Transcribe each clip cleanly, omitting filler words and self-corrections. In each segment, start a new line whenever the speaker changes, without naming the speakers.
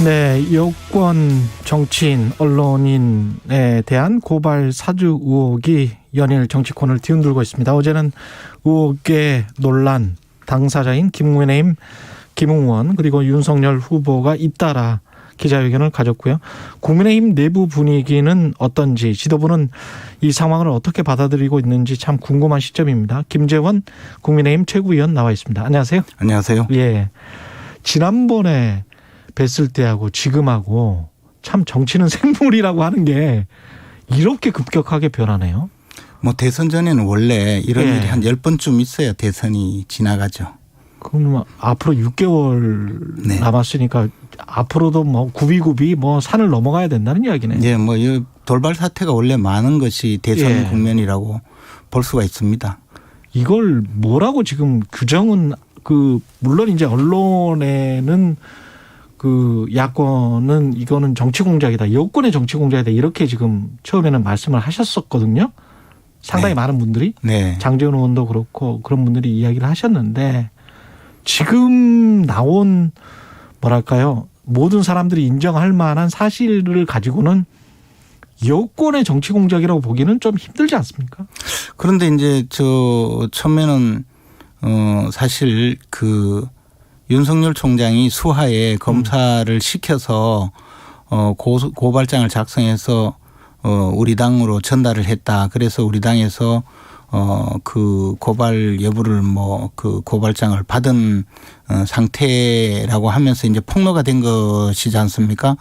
네, 여권 정치인, 언론인에 대한 고발 사주 의혹이 연일 정치권을 뒤흔들고 있습니다. 어제는 의혹의 논란 당사자인 국민의힘 김웅원 그리고 윤석열 후보가 잇따라 기자회견을 가졌고요. 국민의힘 내부 분위기는 어떤지, 지도부는 이 상황을 어떻게 받아들이고 있는지 참 궁금한 시점입니다. 김재원 국민의힘 최고위원 나와 있습니다. 안녕하세요.
안녕하세요.
예, 지난번에 뵀을 때하고 지금하고 참 정치는 생물이라고 하는 게 이렇게 급격하게 변하네요.
뭐 대선 전에는 원래 이런
예.
일이 한 10번쯤 있어야 대선이 지나가죠.
그럼 앞으로 6개월
네.
남았으니까 앞으로도 뭐 굽이굽이 뭐 산을 넘어가야 된다는 이야기네요.
예, 뭐 이 돌발 사태가 원래 많은 것이 대선
예.
국면이라고 볼 수가 있습니다.
이걸 뭐라고 지금 규정은 물론 이제 언론에는 야권은 이거는 정치 공작이다, 여권의 정치 공작이다 이렇게 지금 처음에는 말씀을 하셨었거든요. 상당히
네.
많은 분들이
네.
장재원 의원도 그렇고 그런 분들이 이야기를 하셨는데 지금 나온 뭐랄까요, 모든 사람들이 인정할 만한 사실을 가지고는 여권의 정치 공작이라고 보기는 좀 힘들지 않습니까?
그런데 이제 처음에는 사실 윤석열 총장이 수하에 검사를 시켜서 고발장을 작성해서 우리 당으로 전달을 했다. 그래서 우리 당에서 고발 여부를 고발장을 받은 상태라고 하면서 이제 폭로가 된 것이지 않습니까?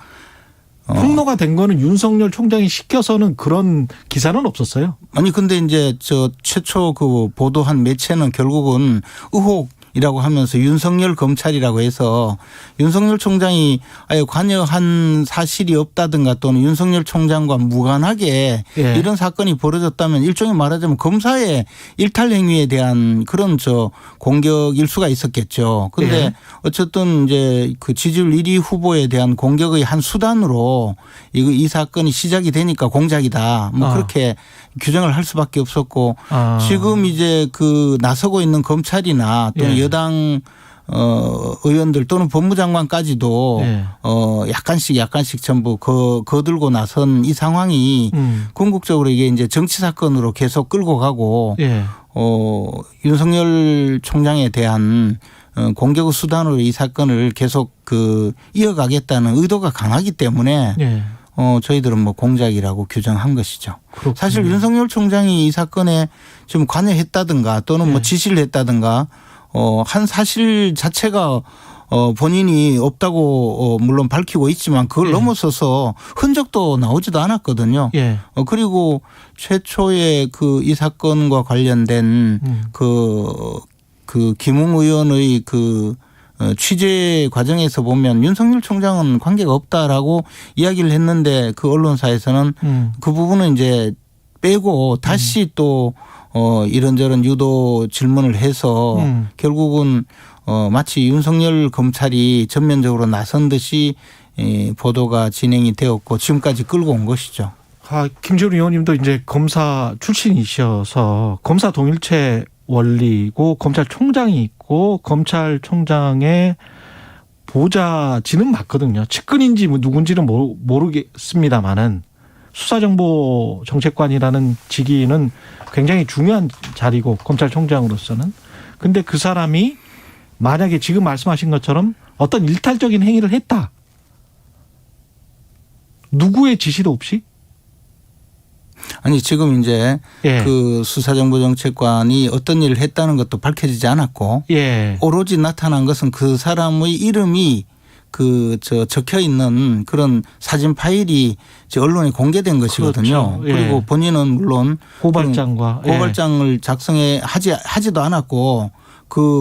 폭로가 된 거는 윤석열 총장이 시켜서는 그런 기사는 없었어요.
아니 근데 이제 최초 보도한 매체는 결국은 의혹이라고 하면서 윤석열 검찰이라고 해서 윤석열 총장이 아예 관여한 사실이 없다든가 또는 윤석열 총장과 무관하게
예.
이런 사건이 벌어졌다면 일종의 말하자면 검사의 일탈 행위에 대한 그런 공격일 수가 있었겠죠. 그런데
예.
어쨌든 이제 지지율 1위 후보에 대한 공격의 한 수단으로 이 사건이 시작이 되니까 공작이다. 그렇게 규정을 할 수밖에 없었고 지금 이제 나서고 있는 검찰이나 또는
예.
여당 의원들 또는 법무장관까지도
예.
약간씩 전부 거들고 나선 이 상황이 궁극적으로 이게 이제 정치 사건으로 계속 끌고 가고
예.
윤석열 총장에 대한 공격의 수단으로 이 사건을 계속 이어가겠다는 의도가 강하기 때문에
예.
저희들은 공작이라고 규정한 것이죠.
그렇군요.
사실 윤석열 총장이 이 사건에 지금 관여했다든가 또는
예.
지시를 했다든가 한 사실 자체가 본인이 없다고 물론 밝히고 있지만 그걸
예.
넘어서서 흔적도 나오지도 않았거든요.
예.
그리고 최초의 이 사건과 관련된 김웅 의원의 취재 과정에서 보면 윤석열 총장은 관계가 없다라고 이야기를 했는데 언론사에서는 그 부분은 이제 빼고 다시 또 이런저런 유도 질문을 해서 결국은 마치 윤석열 검찰이 전면적으로 나선 듯이 보도가 진행이 되었고 지금까지 끌고 온 것이죠.
김재원 의원님도 이제 검사 출신이셔서 검사 동일체 원리고 검찰총장이 있고 검찰총장의 보좌진은 맞거든요. 측근인지 누군지는 모르겠습니다만은 수사정보정책관이라는 직위는 굉장히 중요한 자리고 검찰총장으로서는. 근데 그 사람이 만약에 지금 말씀하신 것처럼 어떤 일탈적인 행위를 했다. 누구의 지시도 없이?
아니 지금 이제
예.
수사정보정책관이 어떤 일을 했다는 것도 밝혀지지 않았고
예.
오로지 나타난 것은 그 사람의 이름이 적혀 있는 그런 사진 파일이 언론에 공개된 것이거든요.
그렇죠. 예.
그리고 본인은 물론
고발장을
하지도 않았고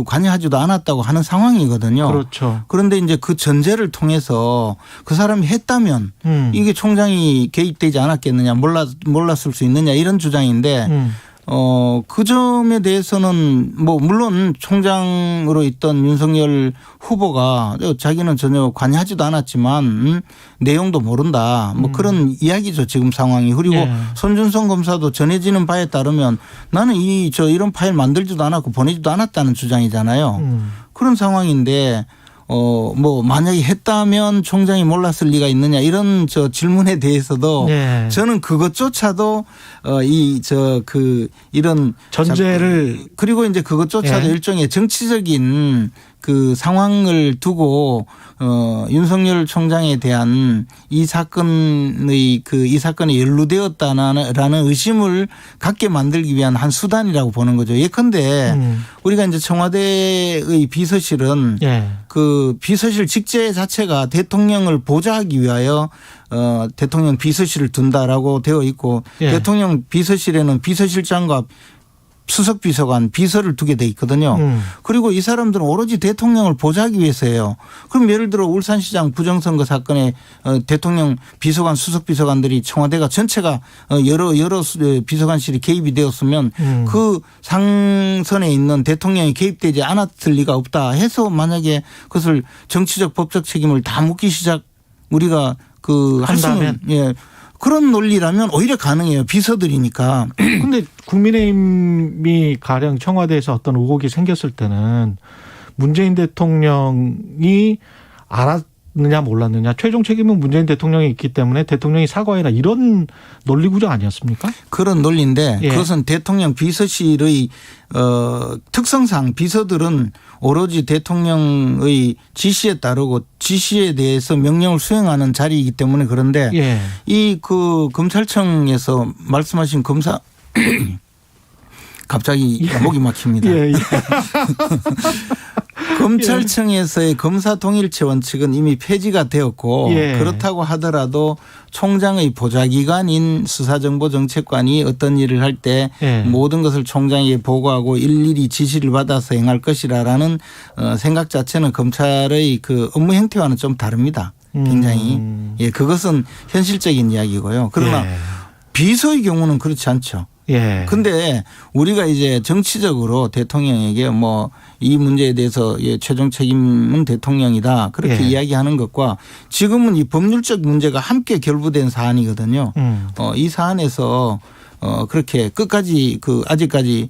관여하지도 않았다고 하는 상황이거든요.
그렇죠.
그런데 이제 그 전제를 통해서 그 사람이 했다면 이게 총장이 개입되지 않았겠느냐, 몰랐을 수 있느냐 이런 주장인데 그 점에 대해서는 물론 총장으로 있던 윤석열 후보가 자기는 전혀 관여하지도 않았지만 내용도 모른다. 그런 이야기죠 지금 상황이. 그리고
예.
손준성 검사도 전해지는 바에 따르면 나는 이런 파일 만들지도 않았고 보내지도 않았다는 주장이잖아요. 그런 상황인데 뭐 만약에 했다면 총장이 몰랐을 리가 있느냐 이런 저 질문에 대해서도
네.
저는 그것조차도 이런
전제를
그리고 이제 그것조차도
예.
일종의 정치적인 그 상황을 두고 윤석열 총장에 대한 이 사건이 연루되었다라는 의심을 갖게 만들기 위한 한 수단이라고 보는 거죠. 예컨대 우리가 이제 청와대의 비서실은
예.
그 비서실 직제 자체가 대통령을 보좌하기 위하여 대통령 비서실을 둔다라고 되어 있고
예.
대통령 비서실에는 비서실장과 수석 비서관 비서를 두게 돼 있거든요. 그리고 이 사람들은 오로지 대통령을 보좌하기 위해서예요. 그럼 예를 들어 울산시장 부정선거 사건에 대통령 비서관 수석 비서관들이 청와대가 전체가 여러 비서관실이 개입이 되었으면 그 상선에 있는 대통령이 개입되지 않았을 리가 없다 해서 만약에 그것을 정치적 법적 책임을 다 묻기 시작 우리가 할 수는 예. 그런 논리라면 오히려 가능해요. 비서들이니까.
근데 국민의힘이 가령 청와대에서 어떤 의혹이 생겼을 때는 문재인 대통령이 알았느냐 몰랐느냐 최종 책임은 문재인 대통령이 있기 때문에 대통령이 사과해라 이런 논리 구조 아니었습니까?
그런 논리인데
예.
그것은 대통령 비서실의 특성상 비서들은 오로지 대통령의 지시에 따르고 지시에 대해서 명령을 수행하는 자리이기 때문에 그런데
예.
이 그 검찰청에서 말씀하신 검사 갑자기 목이 막힙니다.
예. 예.
검찰청에서의 검사 동일체 원칙은 이미 폐지가 되었고
예.
그렇다고 하더라도 총장의 보좌기관인 수사정보정책관이 어떤 일을 할 때
예.
모든 것을 총장에게 보고하고 일일이 지시를 받아서 행할 것이라는 생각 자체는 검찰의 그 업무 형태와는 좀 다릅니다. 굉장히. 예, 그것은 현실적인 이야기고요. 그러나
예.
비서의 경우는 그렇지 않죠.
예.
근데 우리가 이제 정치적으로 대통령에게 뭐 이 문제에 대해서 최종 책임은 대통령이다 그렇게
예.
이야기하는 것과 지금은 이 법률적 문제가 함께 결부된 사안이거든요. 이 사안에서 그렇게 끝까지 아직까지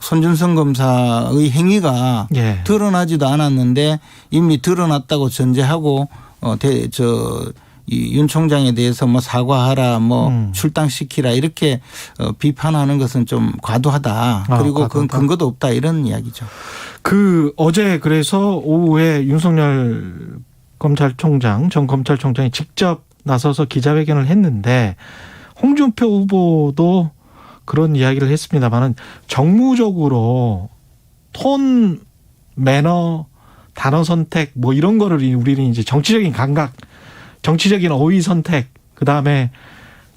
손준성 검사의 행위가
예.
드러나지도 않았는데 이미 드러났다고 전제하고 이 윤 총장에 대해서 뭐 사과하라 뭐 출당시키라 이렇게 비판하는 것은 좀 과도하다. 그리고 그건 근거도 없다 이런 이야기죠.
어제 그래서 오후에 윤석열 검찰총장 전 검찰총장이 직접 나서서 기자회견을 했는데 홍준표 후보도 그런 이야기를 했습니다만은 정무적으로 톤, 매너, 단어 선택 뭐 이런 거를 우리는 이제 정치적인 감각 정치적인 어휘 선택, 그다음에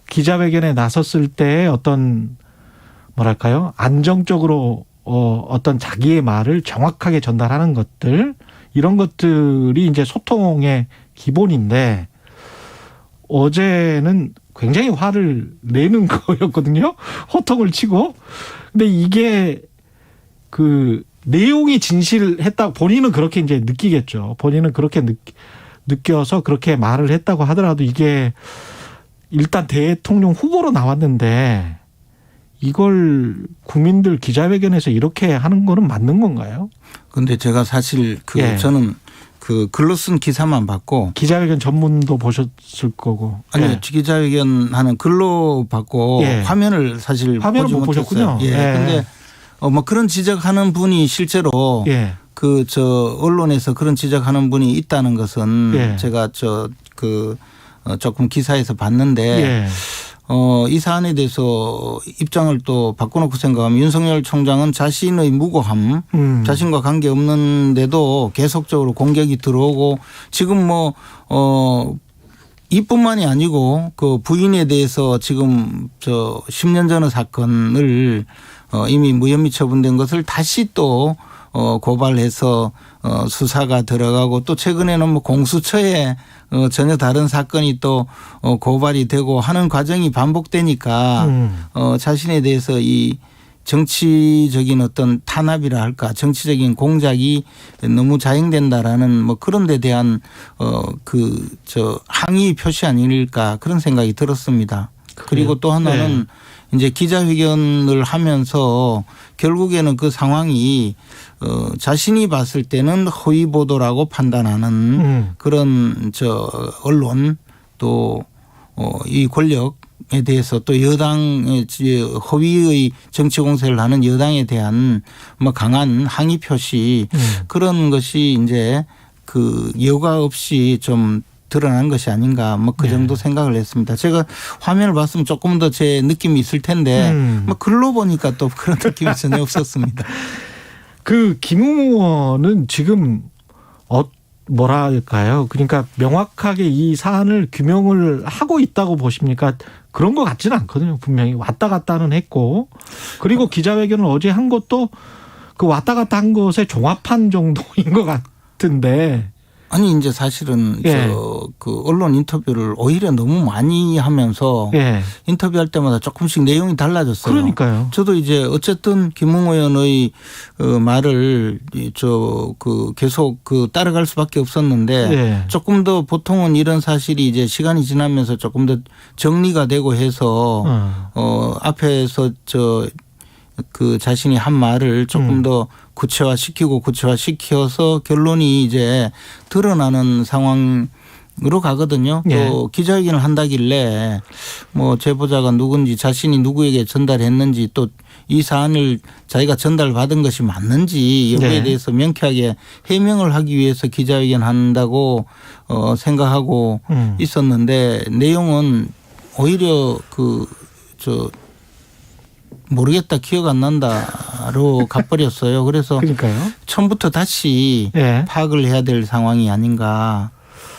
기자회견에 나섰을 때 어떤 뭐랄까요? 안정적으로 어떤 자기의 말을 정확하게 전달하는 것들 이런 것들이 이제 소통의 기본인데 어제는 굉장히 화를 내는 거였거든요. 호통을 치고. 근데 이게 그 내용이 진실했다고 본인은 그렇게 이제 느끼겠죠. 본인은 그렇게 느껴서 그렇게 말을 했다고 하더라도 이게 일단 대통령 후보로 나왔는데 이걸 국민들 기자회견에서 이렇게 하는 거는 맞는 건가요?
그런데 제가 사실
예.
저는 글로 쓴 기사만 봤고
기자회견 전문도 보셨을 거고
아니요
예.
기자회견하는 글로 봤고
예.
화면을 사실
화면을 못 보셨군요.
예. 근데 뭐 그런 지적하는 분이 실제로
예.
언론에서 그런 지적하는 분이 있다는 것은
예.
제가 조금 기사에서 봤는데
예.
이 사안에 대해서 입장을 또 바꿔놓고 생각하면 윤석열 총장은 자신의 무고함 자신과 관계없는데도 계속적으로 공격이 들어오고 지금 이뿐만이 아니고 그 부인에 대해서 지금 10년 전의 사건을 이미 무혐의 처분된 것을 다시 또 고발해서 수사가 들어가고 또 최근에는 뭐 공수처에 전혀 다른 사건이 또 고발이 되고 하는 과정이 반복되니까 자신에 대해서 이 정치적인 어떤 탄압이라 할까 정치적인 공작이 너무 자행된다라는 뭐 그런 데 대한 항의 표시 아닐까 그런 생각이 들었습니다. 그리고 또 하나는 이제 기자회견을 하면서 결국에는 그 상황이 자신이 봤을 때는 허위 보도라고 판단하는 그런 언론 또 이 권력에 대해서 또 여당의 허위의 정치 공세를 하는 여당에 대한 뭐 강한 항의 표시 그런 것이 이제 그 여과 없이 좀 드러난 것이 아닌가 뭐 그 정도 생각을 했습니다. 제가 화면을 봤으면 조금 더 제 느낌이 있을 텐데 뭐 글로 보니까 또 그런 느낌이 전혀 없었습니다.
그 김웅 의원은 지금 뭐랄까요? 그러니까 명확하게 이 사안을 규명을 하고 있다고 보십니까? 그런 것 같지는 않거든요. 분명히 왔다 갔다는 했고 그리고 기자회견을 어제 한 것도 그 왔다 갔다 한 것의 종합한 정도인 것 같은데.
아니 이제 사실은 그 언론 인터뷰를 오히려 너무 많이 하면서 인터뷰할 때마다 조금씩 내용이 달라졌어요.
그러니까요.
저도 이제 어쨌든 김웅 의원의 말을 계속 따라갈 수밖에 없었는데 조금 더 보통은 이런 사실이 이제 시간이 지나면서 조금 더 정리가 되고 해서 앞에서 그 자신이 한 말을 조금 더 구체화시켜서 결론이 이제 드러나는 상황으로 가거든요. 또 기자회견을 한다길래 뭐 제보자가 누군지 자신이 누구에게 전달했는지 또 이 사안을 자기가 전달받은 것이 맞는지 여부에 대해서 명쾌하게 해명을 하기 위해서 기자회견 한다고 생각하고 있었는데 내용은 오히려 모르겠다 기억 안 난다로 가버렸어요. 그래서
그러니까요.
처음부터 다시 파악을 해야 될 상황이 아닌가.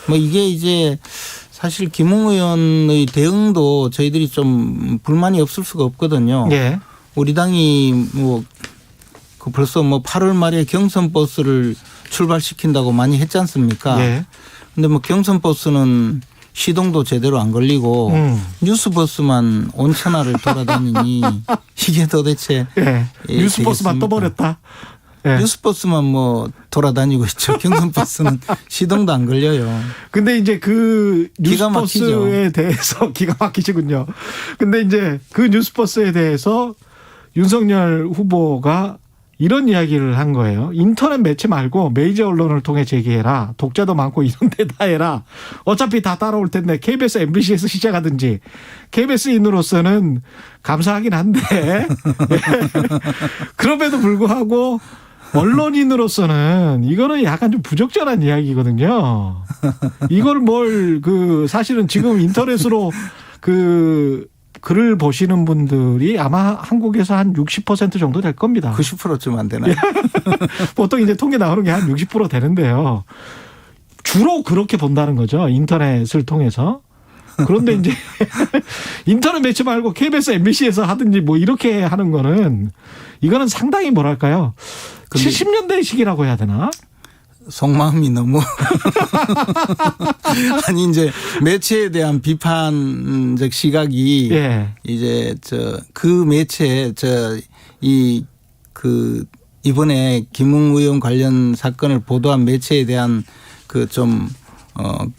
뭐 이게 이제 사실 김웅 의원의 대응도 저희들이 좀 불만이 없을 수가 없거든요. 우리 당이 벌써 8월 말에 경선 버스를 출발시킨다고 많이 했지 않습니까? 근데 경선 버스는 시동도 제대로 안 걸리고 뉴스버스만 온천하를 돌아다니니 이게 도대체
뉴스버스만 떠버렸다.
뉴스버스만 돌아다니고 있죠. 경선버스는 시동도 안 걸려요.
근데 이제 그 뉴스버스에 대해서 기가 막히시군요. 근데 이제 그 뉴스버스에 대해서 윤석열 후보가 이런 이야기를 한 거예요. 인터넷 매체 말고 메이저 언론을 통해 제기해라. 독자도 많고 이런 데다 해라. 어차피 다 따라올 텐데 KBS, MBC에서 시작하든지. KBS인으로서는 감사하긴 한데 그럼에도 불구하고 언론인으로서는 이거는 약간 좀 부적절한 이야기거든요. 이걸 사실은 지금 인터넷으로 글을 보시는 분들이 아마 한국에서 한 60% 정도 될 겁니다.
90%쯤 안 되나요?
보통 이제 통계 나오는 게 한 60% 되는데요. 주로 그렇게 본다는 거죠. 인터넷을 통해서. 그런데 이제 인터넷 매체 말고 KBS, MBC에서 하든지 이렇게 하는 거는 이거는 상당히 뭐랄까요. 70년대식이라고 해야 되나?
속마음이 너무 아니 이제 매체에 대한 비판적 시각이 이제 그 매체 이번에 김웅 의원 관련 사건을 보도한 매체에 대한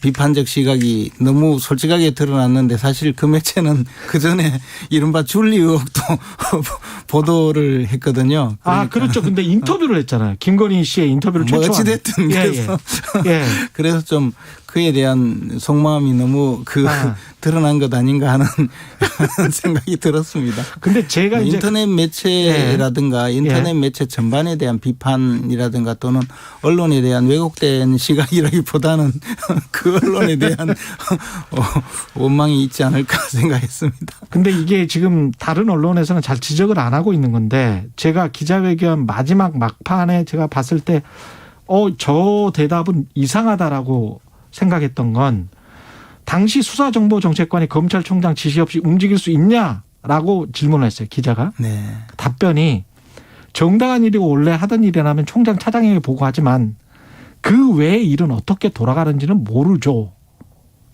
비판적 시각이 너무 솔직하게 드러났는데 사실 그 매체는 그 전에 이른바 줄리 의혹도 보도를 했거든요.
그러니까. 그렇죠. 근데 인터뷰를 했잖아요. 김건희 씨의 인터뷰를 최초한.
어찌됐든 그래서 그래서 좀 그에 대한 속마음이 너무 드러난 것 아닌가 하는 생각이 들었습니다.
근데 제가 이제
인터넷 매체라든가 인터넷 매체 전반에 대한 비판이라든가 또는 언론에 대한 왜곡된 시각이라기보다는 그 언론에 대한 원망이 있지 않을까 생각했습니다.
근데 이게 지금 다른 언론에서는 잘 지적을 안 하고 있는 건데 제가 기자회견 마지막 막판에 제가 봤을 때 저 대답은 이상하다라고 생각했던 건 당시 수사정보정책관이 검찰총장 지시 없이 움직일 수 있냐라고 질문을 했어요. 기자가. 답변이 정당한 일이고 원래 하던 일이라면 총장 차장에게 보고하지만 그 외의 일은 어떻게 돌아가는지는 모르죠.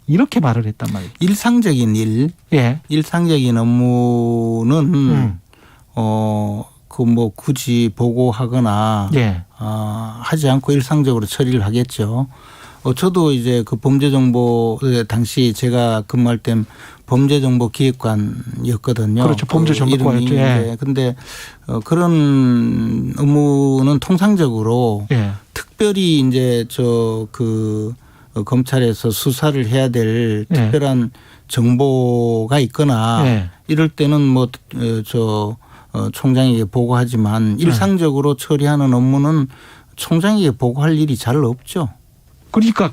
이렇게 말을 했단 말이에요.
일상적인 일, 일상적인 업무는 굳이 보고하거나 하지 않고 일상적으로 처리를 하겠죠. 저도 이제 그 범죄정보 당시 제가 근무할 땐 범죄정보기획관이었거든요.
그렇죠. 범죄정보과였죠. 예.
근데 그런 업무는 통상적으로
예.
특별히 이제 검찰에서 수사를 해야 될
예.
특별한 정보가 있거나
예.
이럴 때는 총장에게 보고하지만 일상적으로 처리하는 업무는 총장에게 보고할 일이 잘 없죠.
그러니까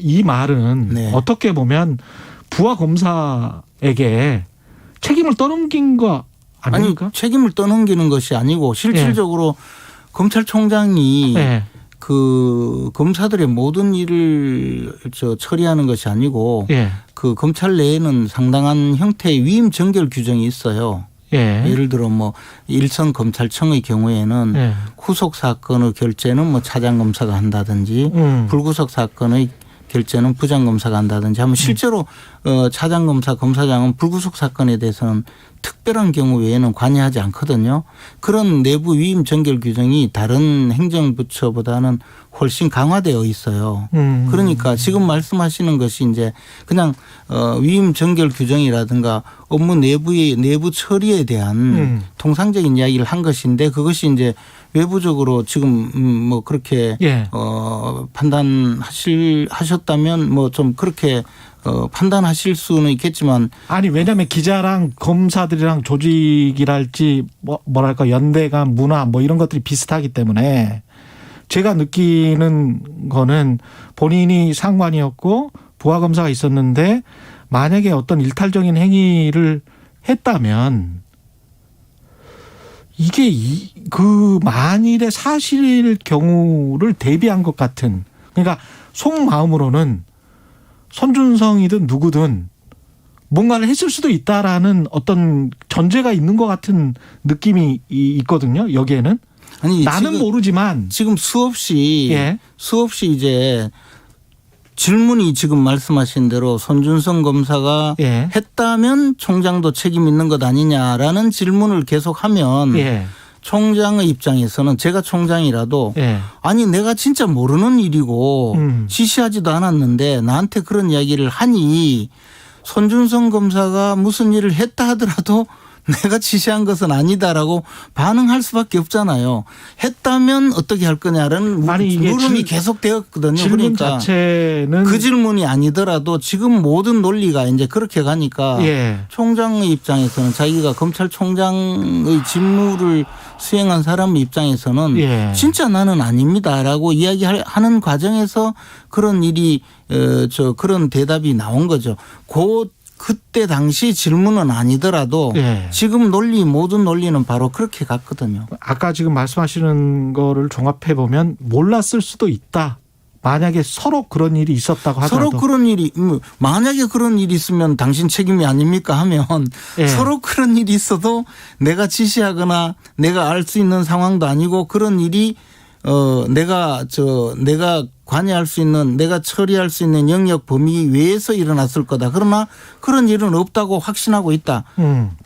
이 말은
네.
어떻게 보면 부하 검사에게 책임을 떠넘긴 거 아닙니까?
아니 책임을 떠넘기는 것이 아니고 실질적으로 검찰총장이
예.
그 검사들의 모든 일을 처리하는 것이 아니고
예.
그 검찰 내에는 상당한 형태의 위임 전결 규정이 있어요.
예.
예를 들어 일선 검찰청의 경우에는
예.
후속 사건의 결재는 차장 검사가 한다든지 불구속 사건의 결재는 부장 검사가 한다든지 하면 실제로 차장 검사, 검사장은 불구속 사건에 대해서는 특별한 경우 외에는 관여하지 않거든요. 그런 내부 위임 전결 규정이 다른 행정부처보다는 훨씬 강화되어 있어요. 그러니까 지금 말씀하시는 것이 이제 그냥 위임 전결 규정이라든가 업무 내부 처리에 대한 통상적인 이야기를 한 것인데 그것이 이제 외부적으로 지금 그렇게
예.
하셨다면 좀 그렇게 판단하실 수는 있겠지만
아니 왜냐하면 기자랑 검사들이랑 조직이랄지 뭐랄까 연대감 문화 이런 것들이 비슷하기 때문에 제가 느끼는 거는 본인이 상관이었고 부하 검사가 있었는데 만약에 어떤 일탈적인 행위를 했다면 이게 그 만일의 사실일 경우를 대비한 것 같은 그러니까 속마음으로는 손준성이든 누구든 뭔가를 했을 수도 있다라는 어떤 전제가 있는 것 같은 느낌이 있거든요. 여기에는.
아니
나는 모르지만
지금 수없이
예.
이제 질문이 지금 말씀하신 대로 손준성 검사가
예.
했다면 총장도 책임 있는 것 아니냐라는 질문을 계속하면
예.
총장의 입장에서는 제가 총장이라도
예.
아니 내가 진짜 모르는 일이고 지시하지도 않았는데 나한테 그런 이야기를 하니 손준성 검사가 무슨 일을 했다 하더라도 내가 지시한 것은 아니다라고 반응할 수밖에 없잖아요. 했다면 어떻게 할 거냐라는 물음이 계속되었거든요.
질문
그러니까
자체는
그 질문이 아니더라도 지금 모든 논리가 이제 그렇게 가니까
예.
총장의 입장에서는 자기가 검찰총장의 직무를 수행한 사람의 입장에서는
예.
진짜 나는 아닙니다라고 이야기하는 과정에서 그런 일이 그런 대답이 나온 거죠. 그때 당시 질문은 아니더라도
예.
지금 모든 논리는 바로 그렇게 갔거든요.
아까 지금 말씀하시는 거를 종합해 보면 몰랐을 수도 있다. 만약에 서로 그런 일이 있었다고 하더라도.
서로 그런 일이 만약에 그런 일이 있으면 당신 책임이 아닙니까 하면
예.
서로 그런 일이 있어도 내가 지시하거나 내가 알 수 있는 상황도 아니고 그런 일이 내가 관여할 수 있는 내가 처리할 수 있는 영역 범위 외에서 일어났을 거다. 그러나 그런 일은 없다고 확신하고 있다.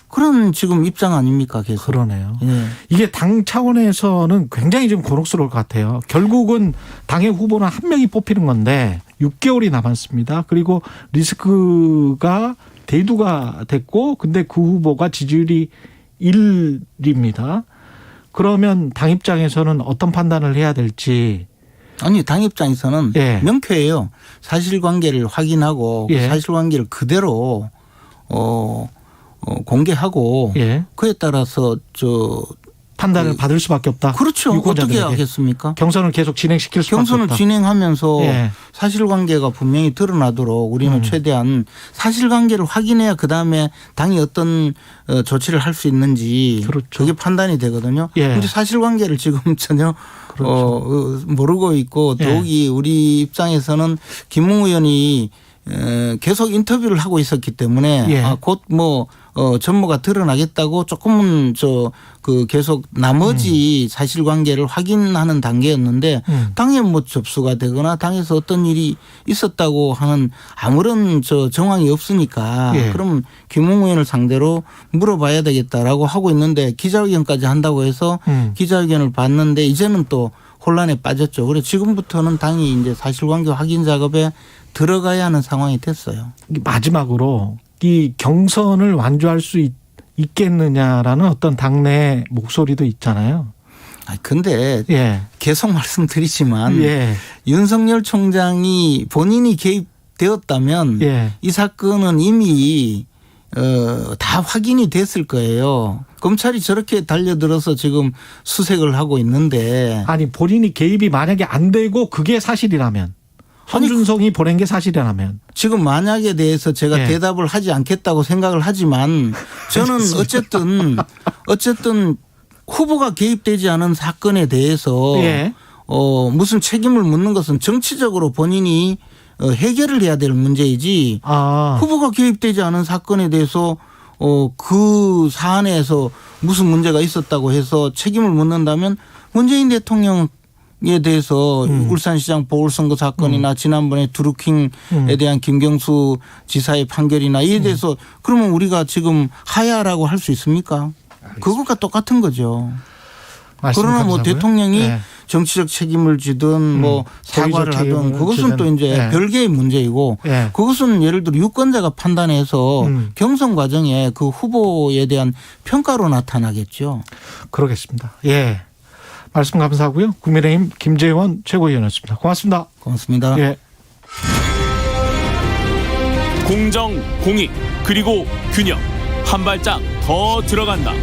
그런 지금 입장 아닙니까 계속.
그러네요.
예.
이게 당 차원에서는 굉장히 좀 곤혹스러울 것 같아요. 결국은 당의 후보는 한 명이 뽑히는 건데 6개월이 남았습니다. 그리고 리스크가 대두가 됐고 근데 그 후보가 지지율이 1입니다. 그러면 당 입장에서는 어떤 판단을 해야 될지.
아니 당 입장에서는
예.
명쾌해요. 사실관계를 확인하고
예.
그 사실관계를 그대로 공개하고
예.
그에 따라서
판단을 받을 수밖에 없다.
그렇죠. 어떻게
유권자들에게.
하겠습니까?
경선을 계속 진행시킬 수밖에
경선을
없다.
진행하면서
예.
사실관계가 분명히 드러나도록 우리는 최대한 사실관계를 확인해야 그다음에 당이 어떤 조치를 할 수 있는지
그렇죠.
그게 판단이 되거든요. 그런데
예.
사실관계를 지금 전혀
그렇죠.
모르고 있고
예.
더욱이 우리 입장에서는 김웅 의원이 계속 인터뷰를 하고 있었기 때문에
예.
곧 전모가 드러나겠다고 조금은 계속 나머지 사실관계를 확인하는 단계였는데 당에 접수가 되거나 당에서 어떤 일이 있었다고 하는 아무런 정황이 없으니까
예.
그럼 김웅 의원을 상대로 물어봐야 되겠다라고 하고 있는데 기자회견까지 한다고 해서 기자회견을 봤는데 이제는 또 혼란에 빠졌죠. 그래서 지금부터는 당이 이제 사실관계 확인 작업에 들어가야 하는 상황이 됐어요.
마지막으로 이 경선을 완주할 수 있겠느냐라는 어떤 당내 목소리도 있잖아요.
근데
예.
계속 말씀드리지만
예.
윤석열 총장이 본인이 개입되었다면
예.
이 사건은 이미 다 확인이 됐을 거예요. 검찰이 저렇게 달려들어서 지금 수색을 하고 있는데
아니 본인이 개입이 만약에 안 되고 그게 사실이라면 한준성이 보낸 게 사실이라면
지금 만약에 대해서 제가
예.
대답을 하지 않겠다고 생각을 하지만 저는 어쨌든 후보가 개입되지 않은 사건에 대해서
예.
무슨 책임을 묻는 것은 정치적으로 본인이 해결을 해야 될 문제이지 후보가 개입되지 않은 사건에 대해서 그 사안에서 무슨 문제가 있었다고 해서 책임을 묻는다면 문재인 대통령에 대해서 울산시장 보궐선거 사건이나 지난번에 드루킹에 대한 김경수 지사의 판결이나 이에 대해서 그러면 우리가 지금 하야라고 할 수 있습니까? 그것과 똑같은 거죠. 그러나 뭐 대통령이
네.
정치적 책임을 지든 뭐 사과를 하든 그것은 또 이제
네.
별개의 문제이고
네.
그것은 예를 들어 유권자가 판단해서 경선 과정에 그 후보에 대한 평가로 나타나겠죠.
그러겠습니다. 예. 말씀 감사하고요. 국민의힘 김재원 최고위원이었습니다. 고맙습니다.
고맙습니다.
예.
공정, 공익, 그리고 균형. 한 발짝 더 들어간다.